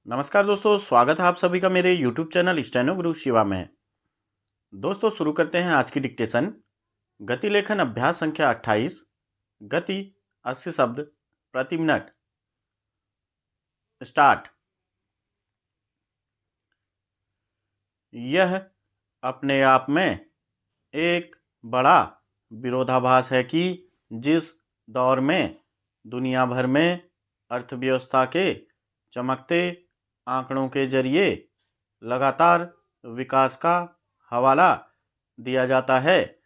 नमस्कार दोस्तों, स्वागत है आप सभी का मेरे YouTube चैनल स्टेनो गुरु शिवा में। दोस्तों शुरू करते हैं आज की डिक्टेशन। गति लेखन अभ्यास संख्या 28। गति 80 शब्द प्रति मिनट। स्टार्ट। यह अपने आप में एक बड़ा विरोधाभास है कि जिस दौर में दुनिया भर में अर्थव्यवस्था के चमकते आंकड़ों के जरिए लगातार विकास का हवाला दिया जाता है,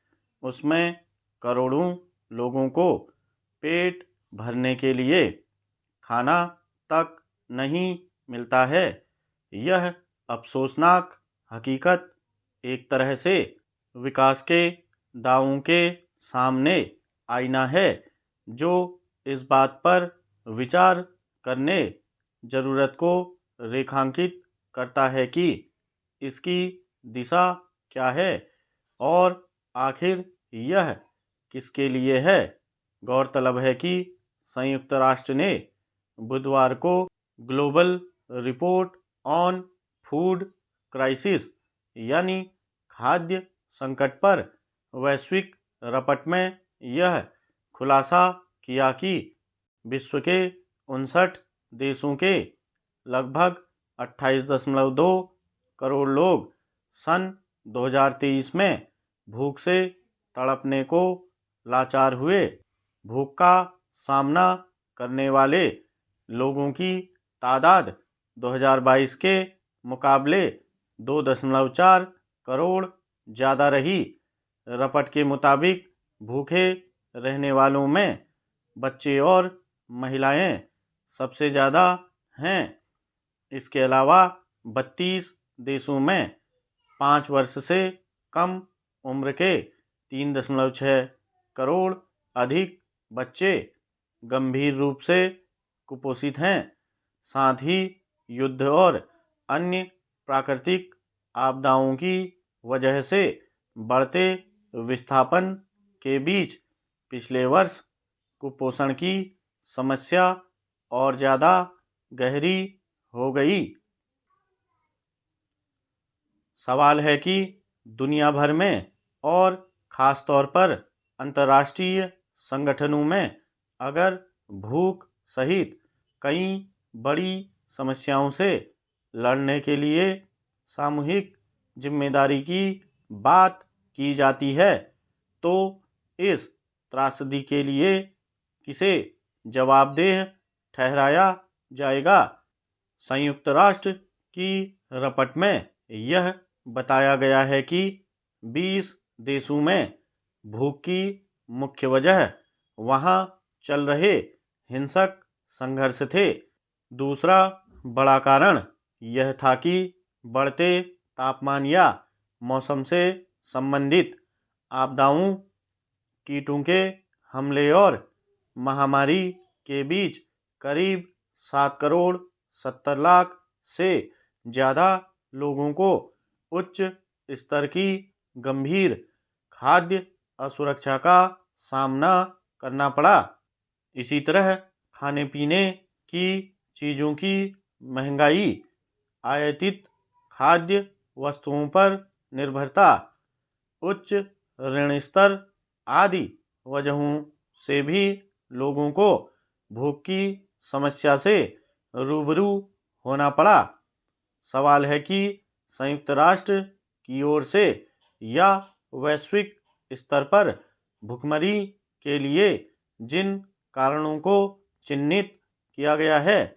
उसमें करोड़ों लोगों को पेट भरने के लिए खाना तक नहीं मिलता है। यह अफसोसनाक हकीकत एक तरह से विकास के दावों के सामने आईना है, जो इस बात पर विचार करने ज़रूरत को रेखांकित करता है कि इसकी दिशा क्या है और आखिर यह किसके लिए है। गौरतलब है कि संयुक्त राष्ट्र ने बुधवार को global report on food crisis यानी खाद्य संकट पर वैश्विक रपट में यह खुलासा किया कि विश्व के 59 देशों के लगभग 28.2 करोड़ लोग सन 2023 में भूख से तड़पने को लाचार हुए। भूख का सामना करने वाले लोगों की तादाद 2022 के मुकाबले 2.4 करोड़ ज़्यादा रही। रपट के मुताबिक भूखे रहने वालों में बच्चे और महिलाएं सबसे ज़्यादा हैं। इसके अलावा 32 देशों में 5 वर्ष से कम उम्र के 3.6 करोड़ अधिक बच्चे गंभीर रूप से कुपोषित हैं। साथ ही युद्ध और अन्य प्राकृतिक आपदाओं की वजह से बढ़ते विस्थापन के बीच पिछले वर्ष कुपोषण की समस्या और ज़्यादा गहरी हो गई। सवाल है कि दुनिया भर में और ख़ास तौर पर अंतर्राष्ट्रीय संगठनों में अगर भूख सहित कई बड़ी समस्याओं से लड़ने के लिए सामूहिक जिम्मेदारी की बात की जाती है, तो इस त्रासदी के लिए किसे जवाबदेह ठहराया जाएगा। संयुक्त राष्ट्र की रपट में यह बताया गया है कि 20 देशों में भूख की मुख्य वजह वहां चल रहे हिंसक संघर्ष थे। दूसरा बड़ा कारण यह था कि बढ़ते तापमान या मौसम से संबंधित आपदाओं, कीटों के हमले और महामारी के बीच करीब 7 करोड़ 70 लाख से ज़्यादा लोगों को उच्च स्तर की गंभीर खाद्य असुरक्षा का सामना करना पड़ा। इसी तरह खाने पीने की चीज़ों की महंगाई, आयातित खाद्य वस्तुओं पर निर्भरता, उच्च ऋण स्तर आदि वजहों से भी लोगों को भूख की समस्या से रूबरू होना पड़ा। सवाल है कि संयुक्त राष्ट्र की ओर से या वैश्विक स्तर पर भुखमरी के लिए जिन कारणों को चिन्हित किया गया है,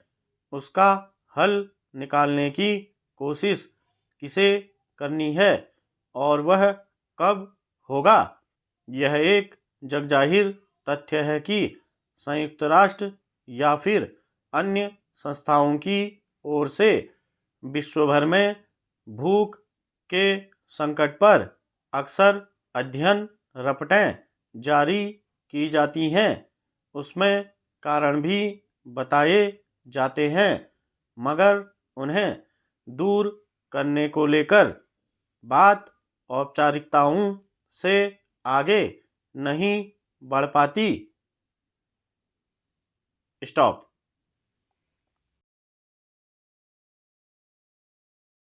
उसका हल निकालने की कोशिश किसे करनी है और वह कब होगा। यह एक जगजाहिर तथ्य है कि संयुक्त राष्ट्र या फिर अन्य संस्थाओं की ओर से विश्व भर में भूख के संकट पर अक्सर अध्ययन रपटें जारी की जाती हैं। उसमें कारण भी बताए जाते हैं, मगर उन्हें दूर करने को लेकर बात औपचारिकताओं से आगे नहीं बढ़ पाती। स्टॉप।